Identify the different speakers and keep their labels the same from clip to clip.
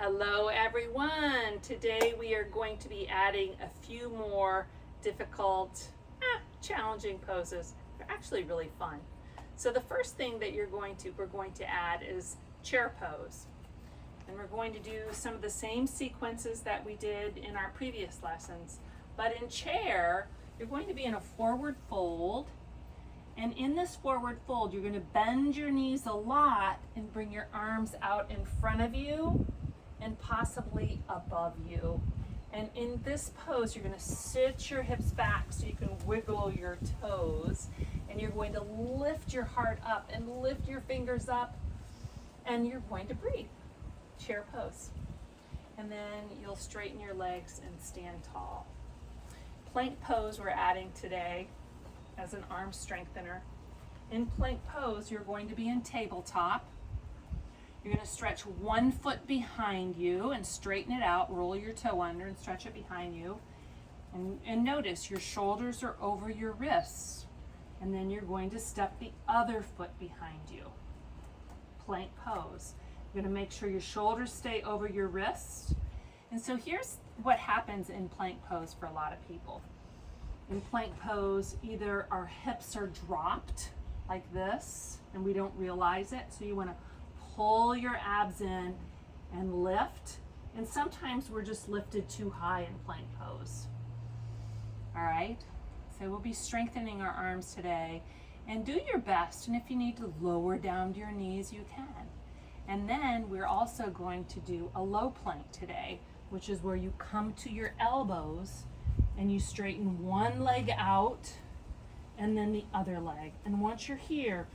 Speaker 1: Hello everyone! Today we are going to be adding a few more difficult, challenging poses. They're actually really fun. So the first thing that we're going to add is chair pose. And we're going to do some of the same sequences that we did in our previous lessons. But in chair, you're going to be in a forward fold. And in this forward fold, you're going to bend your knees a lot and bring your arms out in front of you and possibly above you. And in this pose, you're going to sit your hips back so you can wiggle your toes. And you're going to lift your heart up and lift your fingers up. And you're going to breathe. Chair pose. And then you'll straighten your legs and stand tall. Plank pose we're adding today as an arm strengthener. In plank pose, you're going to be in tabletop. You're going to stretch one foot behind you and straighten it out. Roll your toe under and stretch it behind you. And notice your shoulders are over your wrists. And then you're going to step the other foot behind you. Plank pose. You're going to make sure your shoulders stay over your wrists. And so here's what happens in plank pose for a lot of people. In plank pose, either our hips are dropped like this and we don't realize it. So you want to pull your abs in and lift. And sometimes we're just lifted too high in plank pose. All right, so we'll be strengthening our arms today. And do your best. And if you need to lower down to your knees, you can. And then we're also going to do a low plank today, which is where you come to your elbows and you straighten one leg out and then the other leg. And once you're here,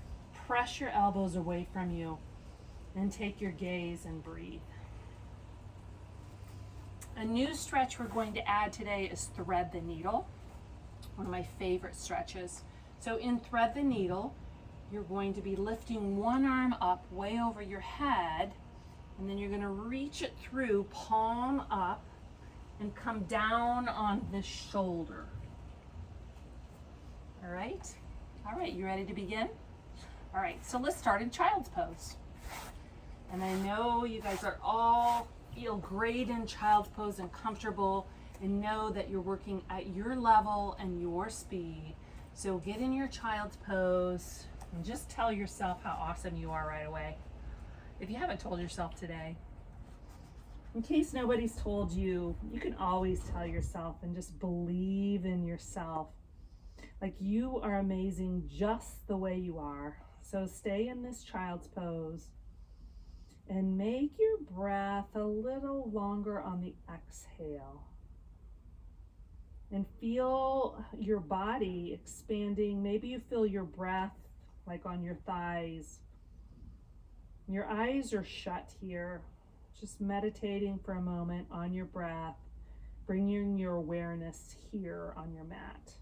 Speaker 1: press your elbows away from you and take your gaze and breathe. A new stretch we're going to add today is thread the needle, one of my favorite stretches. So in thread the needle, you're going to be lifting one arm up way over your head, and then you're going to reach it through, palm up, and come down on this shoulder. All right, you ready to begin? All right, so let's start in child's pose. And I know you guys are all feel great in child's pose and comfortable and know that you're working at your level and your speed. So get in your child's pose and just tell yourself how awesome you are right away. If you haven't told yourself today, in case nobody's told you, you can always tell yourself and just believe in yourself. Like you are amazing just the way you are. So stay in this child's pose and make your breath a little longer on the exhale. And feel your body expanding. Maybe you feel your breath like on your thighs. Your eyes are shut here. Just meditating for a moment on your breath, bringing your awareness here on your mat.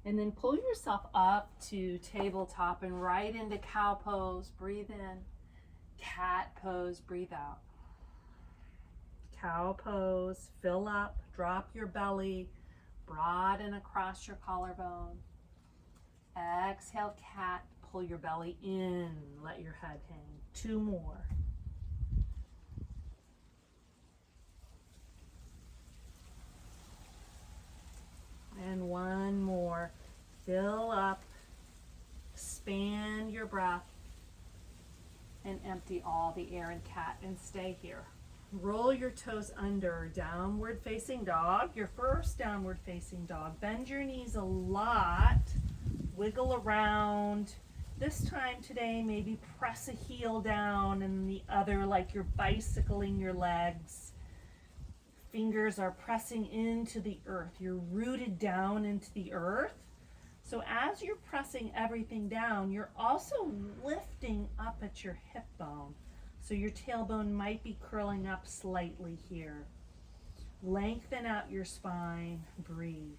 Speaker 1: And then pull yourself up to tabletop and right into cow pose. Breathe in. Cat pose, breathe out. Cow pose, fill up, drop your belly, broaden across your collarbone. Exhale, cat, pull your belly in, let your head hang. 2 more. And 1 more. Fill up, expand your breath, and empty all the air in cat and stay here. Roll your toes under, downward facing dog, your first downward facing dog. Bend your knees a lot, wiggle around. This time today, maybe press a heel down and the other like you're bicycling your legs. Fingers are pressing into the earth. You're rooted down into the earth. So as you're pressing everything down, you're also lifting up at your hip bone. So your tailbone might be curling up slightly here. Lengthen out your spine, breathe.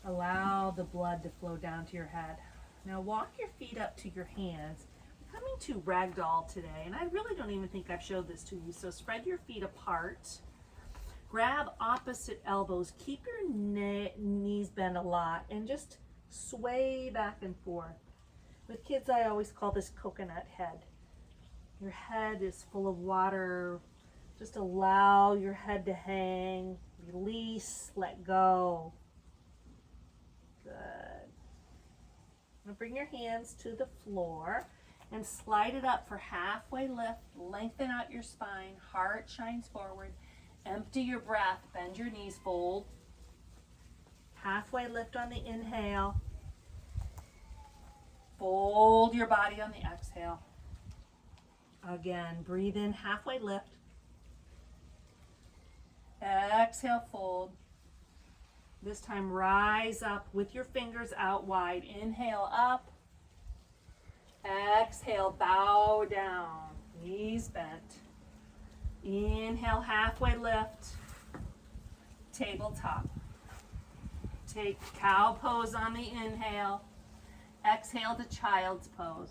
Speaker 1: Allow the blood to flow down to your head. Now walk your feet up to your hands. We're coming to ragdoll today, and I really don't even think I've showed this to you. So spread your feet apart. Grab opposite elbows. Keep your knees bent a lot and just sway back and forth. With kids, I always call this coconut head. Your head is full of water. Just allow your head to hang. Release, let go. Good. Now bring your hands to the floor and slide it up for halfway lift. Lengthen out your spine. Heart shines forward. Empty your breath. Bend your knees. Fold. Halfway lift on the inhale. Fold your body on the exhale. Again, breathe in, halfway lift. Exhale, fold. This time, rise up with your fingers out wide. Inhale, up. Exhale, bow down. Knees bent. Inhale, halfway lift. Tabletop. Take cow pose on the inhale. Exhale to child's pose.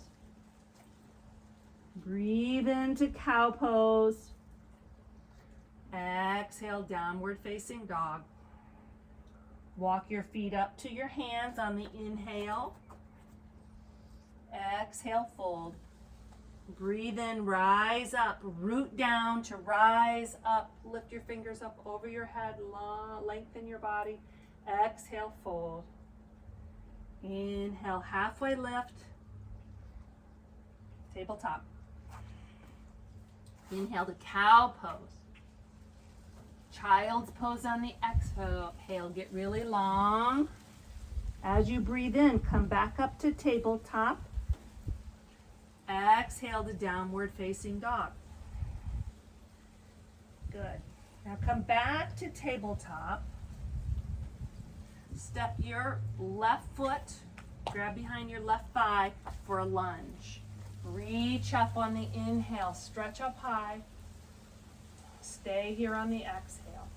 Speaker 1: Breathe into cow pose. Exhale, downward facing dog. Walk your feet up to your hands on the inhale. Exhale, fold. Breathe in, rise up, root down to rise up. Lift your fingers up over your head, lengthen your body. Exhale, fold. Inhale, halfway lift. Tabletop. Inhale to cow pose. Child's pose on the exhale. Get really long. As you breathe in, come back up to tabletop. Exhale to downward facing dog. Good. Now come back to tabletop. Step your left foot, grab behind your left thigh for a lunge. Reach up on the inhale, stretch up high. Stay here on the exhale.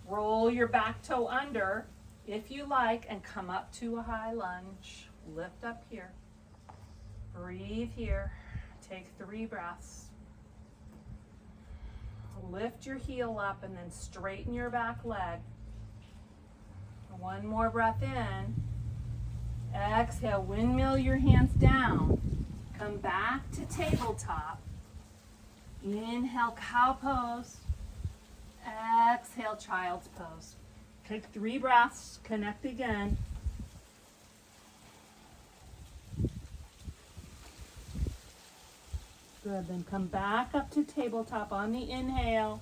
Speaker 1: Roll your back toe under if you like and come up to a high lunge. Lift up here. Breathe here. Take 3 breaths. Lift your heel up and then straighten your back leg. 1 more breath in. Exhale, windmill your hands down. Come back to tabletop. Inhale, cow pose. Exhale, child's pose. Take 3 breaths, connect again. Good, then come back up to tabletop on the inhale.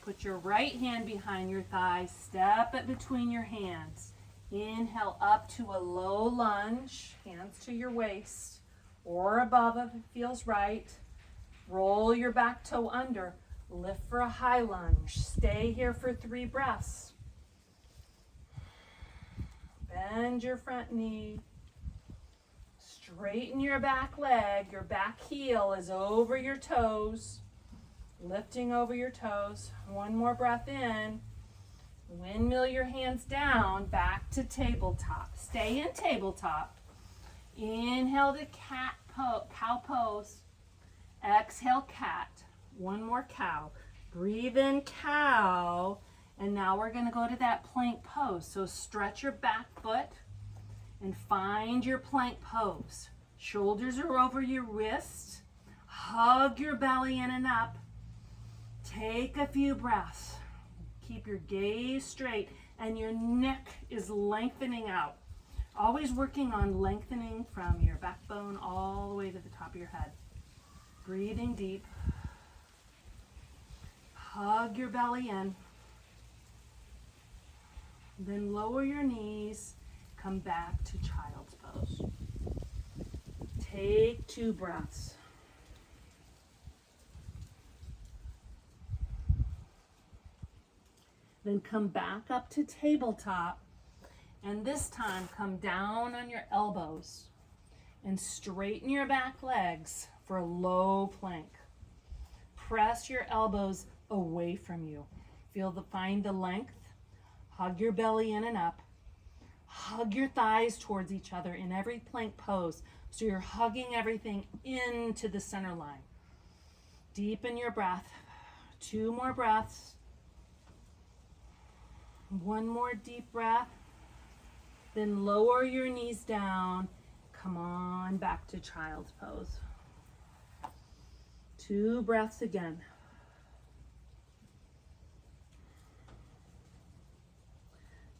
Speaker 1: Put your right hand behind your thigh, step it between your hands. Inhale up to a low lunge, hands to your waist or above if it feels right. Roll your back toe under, lift for a high lunge. Stay here for 3 breaths. Bend your front knee. Straighten your back leg. Your back heel is over your toes. Lifting over your toes. 1 more breath in. Windmill your hands down, back to tabletop. Stay in tabletop. Inhale to cow pose. Exhale, cat. 1 more cow. Breathe in, cow. And now we're going to go to that plank pose. So stretch your back foot and find your plank pose. Shoulders are over your wrists. Hug your belly in and up. Take a few breaths. Keep your gaze straight and your neck is lengthening out. Always working on lengthening from your backbone all the way to the top of your head. Breathing deep. Hug your belly in. Then lower your knees. Come back to child's pose. Take 2 breaths. Then come back up to tabletop, and this time come down on your elbows and straighten your back legs for a low plank. Press your elbows away from you. Find the length. Hug your belly in and up. Hug your thighs towards each other in every plank pose, so you're hugging everything into the center line. Deepen your breath. 2 more breaths. 1 more deep breath. Then lower your knees down. Come on back to child's pose. 2 breaths again.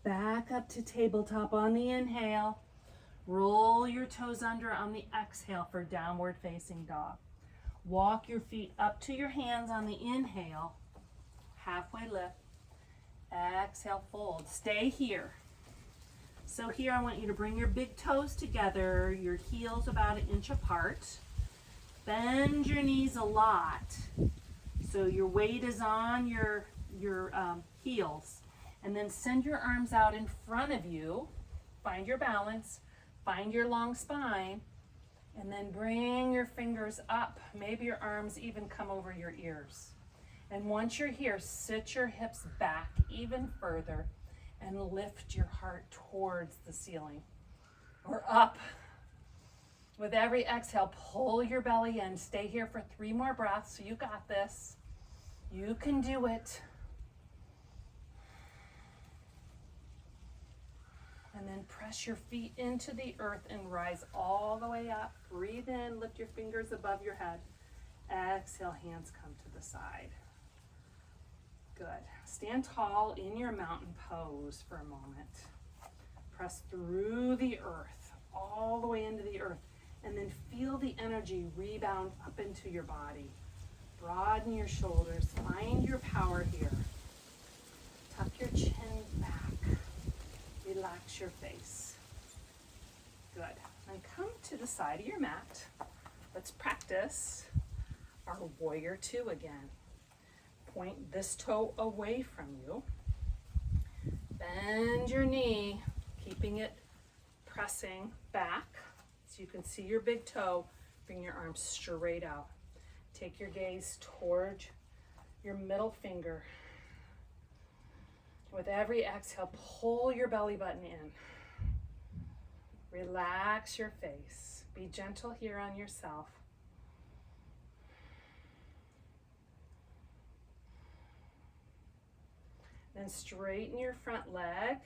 Speaker 1: Back up to tabletop on the inhale. Roll your toes under on the exhale for downward facing dog. Walk your feet up to your hands on the inhale. Halfway lift. Exhale, fold. Stay here. So here I want you to bring your big toes together, your heels about 1 inch apart. Bend your knees a lot. So your weight is on your heels. And then send your arms out in front of you. Find your balance. Find your long spine. And then bring your fingers up. Maybe your arms even come over your ears. And once you're here, sit your hips back even further and lift your heart towards the ceiling or up. With every exhale, pull your belly in. Stay here for 3 more breaths. You got this. You can do it. And then press your feet into the earth and rise all the way up. Breathe in, lift your fingers above your head. Exhale, hands come to the side. Good. Stand tall in your mountain pose for a moment. Press through the earth, all the way into the earth, and then feel the energy rebound up into your body. Broaden your shoulders. Find your power here. Tuck your chin back. Relax your face. Good. And come to the side of your mat. Let's practice our warrior 2 again. Point this toe away from you. Bend your knee, keeping it pressing back so you can see your big toe. Bring your arms straight out. Take your gaze toward your middle finger. With every exhale, pull your belly button in. Relax your face. Be gentle here on yourself. Then straighten your front leg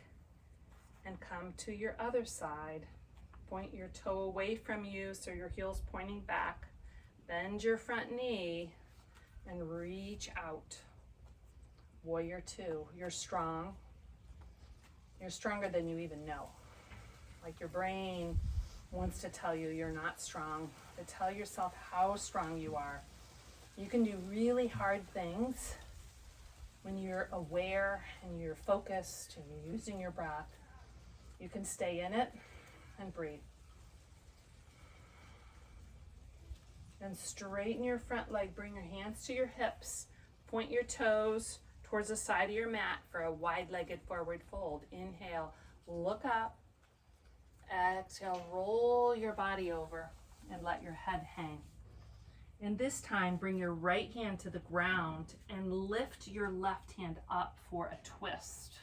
Speaker 1: and come to your other side. Point your toe away from you so your heel's pointing back. Bend your front knee and reach out. Warrior 2, you're strong. You're stronger than you even know. Like your brain wants to tell you you're not strong, but tell yourself how strong you are. You can do really hard things when you're aware and you're focused and you're using your breath. You can stay in it and breathe. Then straighten your front leg, bring your hands to your hips, point your toes towards the side of your mat for a wide-legged forward fold. Inhale, look up. Exhale, roll your body over and let your head hang. And this time, bring your right hand to the ground and lift your left hand up for a twist.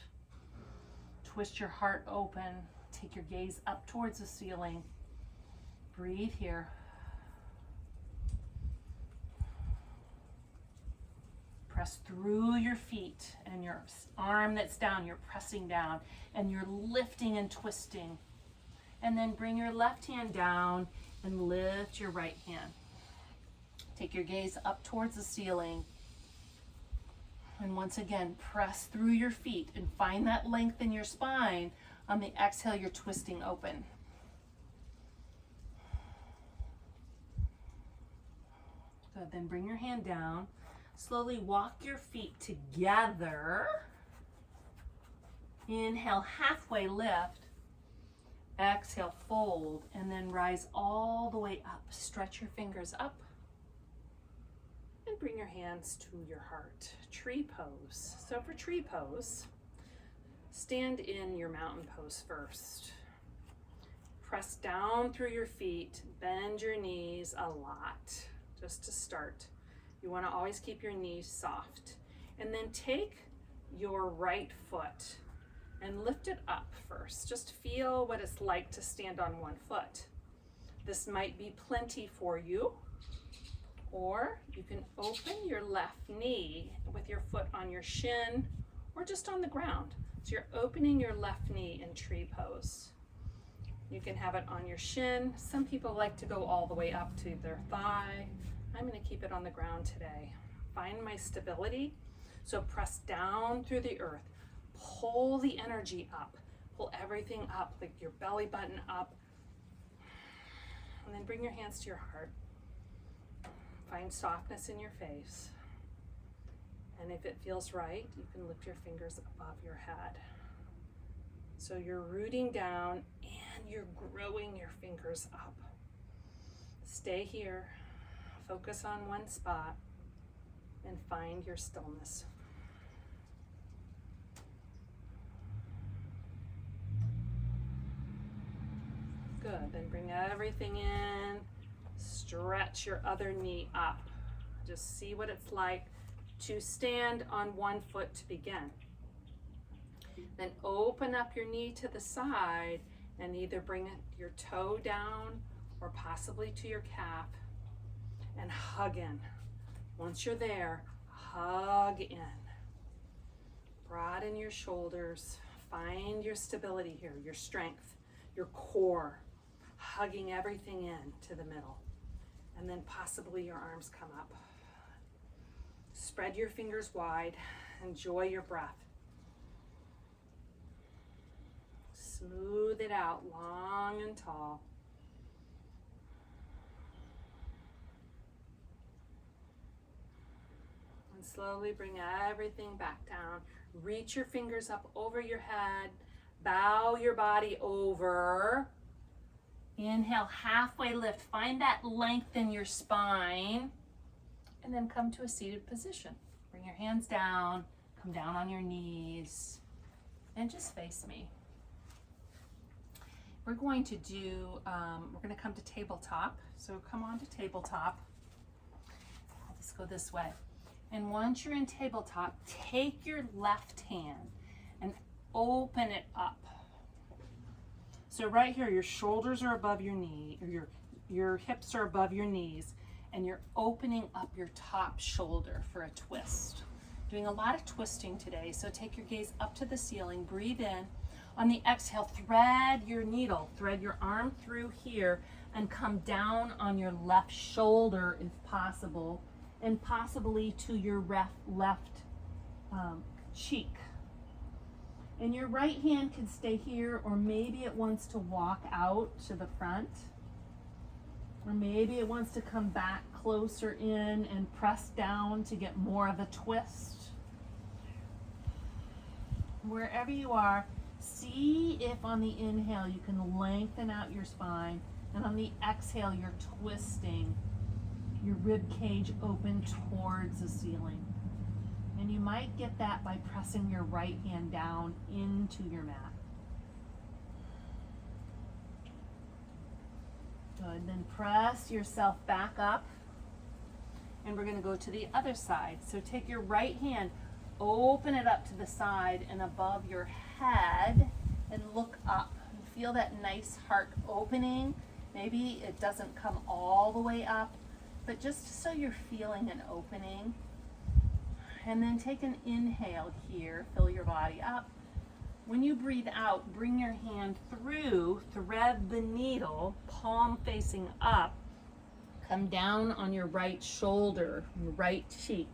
Speaker 1: Twist your heart open. Take your gaze up towards the ceiling. Breathe here. Press through your feet and your arm that's down, you're pressing down and you're lifting and twisting. And then bring your left hand down and lift your right hand. Take your gaze up towards the ceiling. And once again, press through your feet and find that length in your spine. On the exhale, you're twisting open. Good, then bring your hand down. Slowly walk your feet together. Inhale, halfway lift. Exhale, fold, and then rise all the way up. Stretch your fingers up. And bring your hands to your heart. Tree pose. So for tree pose, stand in your mountain pose first. Press down through your feet. Bend your knees a lot, just to start. You want to always keep your knees soft. And then take your right foot and lift it up first. Just feel what it's like to stand on one foot. This might be plenty for you, or you can open your left knee with your foot on your shin or just on the ground. So you're opening your left knee in tree pose. You can have it on your shin. Some people like to go all the way up to their thigh. I'm going to keep it on the ground today. Find my stability. So press down through the earth. Pull the energy up. Pull everything up, like your belly button up. And then bring your hands to your heart. Find softness in your face. And if it feels right, you can lift your fingers above your head. So you're rooting down and you're growing your fingers up. Stay here, focus on one spot, and find your stillness. Good, then bring everything in, stretch your other knee up. Just see what it's like to stand on one foot to begin. Then open up your knee to the side and either bring your toe down or possibly to your calf and hug in. Once you're there, hug in. Broaden your shoulders. Find your stability here, your strength, your core, hugging everything in to the middle. And then possibly your arms come up. Spread your fingers wide. Enjoy your breath. Smooth it out, long and tall. And slowly bring everything back down. Reach your fingers up over your head. Bow your body over. Inhale, halfway lift. Find that length in your spine. And then come to a seated position. Bring your hands down. Come down on your knees. And just face me. We're going to come to tabletop. So come on to tabletop. Let's go this way. And once you're in tabletop, take your left hand and open it up. So right here, your shoulders are above your knee, or your hips are above your knees, and you're opening up your top shoulder for a twist. Doing a lot of twisting today, so take your gaze up to the ceiling, breathe in. On the exhale, thread your needle, thread your arm through here and come down on your left shoulder if possible, and possibly to your left cheek. And your right hand can stay here, or maybe it wants to walk out to the front, or maybe it wants to come back closer in and press down to get more of a twist. Wherever you are, see if on the inhale you can lengthen out your spine, and on the exhale you're twisting your rib cage open towards the ceiling. And you might get that by pressing your right hand down into your mat. Good, then press yourself back up, and we're going to go to the other side. So take your right hand, open it up to the side and above your head, and look up. And feel that nice heart opening. Maybe it doesn't come all the way up, but just so you're feeling an opening. And then take an inhale here, fill your body up. When you breathe out, bring your hand through, thread the needle, palm facing up, come down on your right shoulder, your right cheek.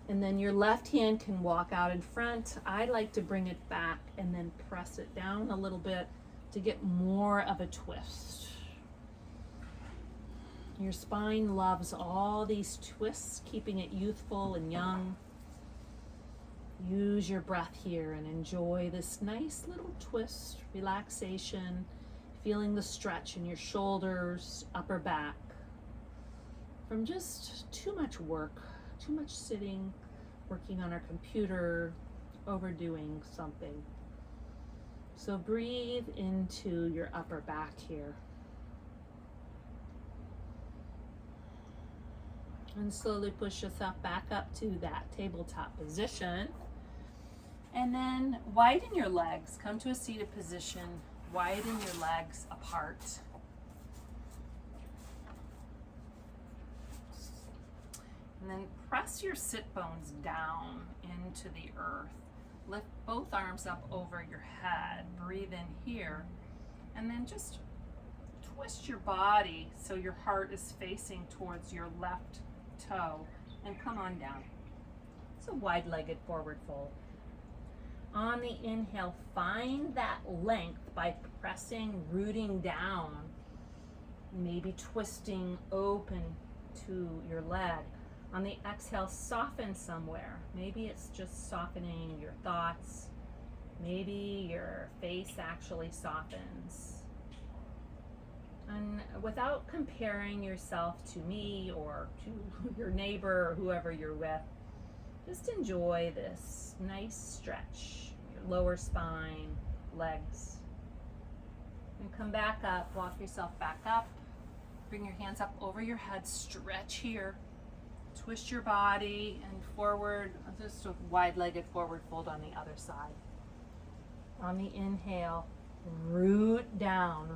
Speaker 1: And then your left hand can walk out in front. I like to bring it back and then press it down a little bit to get more of a twist. Your spine loves all these twists, keeping it youthful and young. Use your breath here and enjoy this nice little twist, relaxation, feeling the stretch in your shoulders, upper back, from just too much work, too much sitting, working on our computer, overdoing something. So breathe into your upper back here. And slowly push yourself back up to that tabletop position. And then widen your legs. Come to a seated position. Widen your legs apart. And then press your sit bones down into the earth. Lift both arms up over your head. Breathe in here. And then just twist your body so your heart is facing towards your left toe and come on down. It's a wide-legged forward fold. On the inhale, find that length by pressing, rooting down, maybe twisting open to your leg. On the exhale, soften somewhere. Maybe it's just softening your thoughts. Maybe your face actually softens. And without comparing yourself to me or to your neighbor or whoever you're with, just enjoy this nice stretch, your lower spine, legs. And come back up, walk yourself back up. Bring your hands up over your head, stretch here. Twist your body and forward, just a wide-legged forward fold on the other side. On the inhale, root down,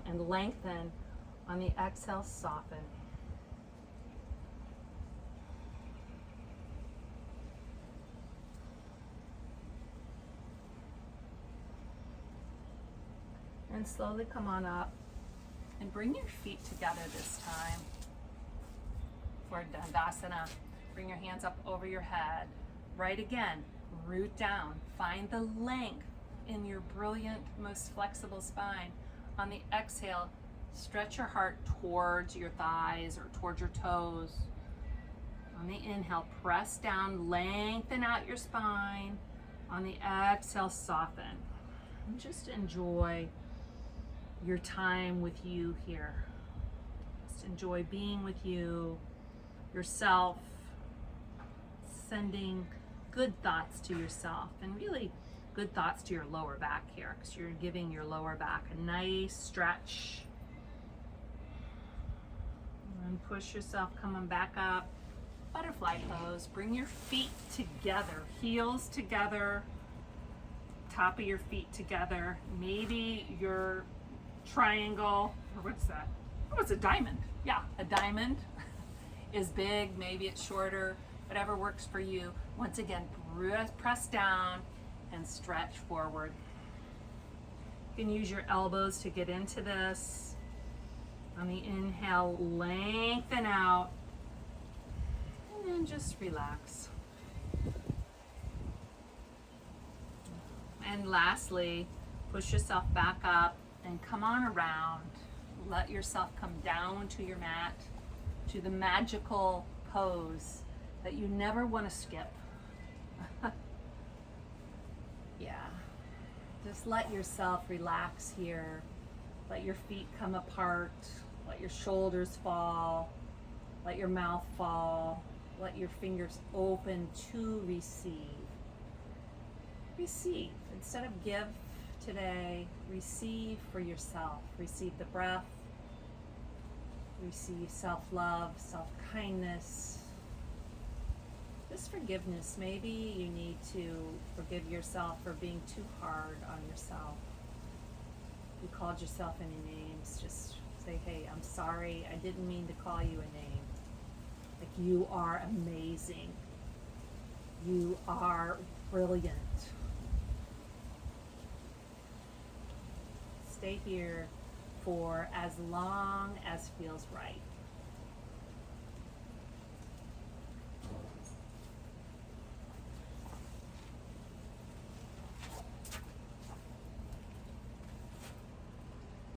Speaker 1: and lengthen. On the exhale, soften. And slowly come on up and bring your feet together this time for Dandasana. Bring your hands up over your head. Right again, root down. Find the length in your brilliant, most flexible spine. On the exhale, stretch your heart towards your thighs or towards your toes. On the inhale, press down, lengthen out your spine. On the exhale, soften. And just enjoy your time with you here. Just enjoy being with you, yourself, sending good thoughts to yourself, and really good thoughts to your lower back here, because you're giving your lower back a nice stretch. And push yourself coming back up. Butterfly pose. Bring your feet together, heels together, top of your feet together. Maybe your triangle, or what's that? Oh, it's a diamond. Yeah, a diamond is big, maybe it's shorter, whatever works for you. Once again, press down and stretch forward. You can use your elbows to get into this. On the inhale, lengthen out, and then just relax. And lastly, push yourself back up and come on around. Let yourself come down to your mat, to the magical pose that you never want to skip. Yeah, just let yourself relax here. Let your feet come apart. Let your shoulders fall. Let your mouth fall. Let your fingers open to receive. Receive. Instead of give today, receive for yourself. Receive the breath. Receive self-love, self-kindness. Just forgiveness. Maybe you need to forgive yourself for being too hard on yourself. You called yourself any names, just say, hey, I'm sorry, I didn't mean to call you a name. Like, you are amazing. You are brilliant. Stay here for as long as feels right.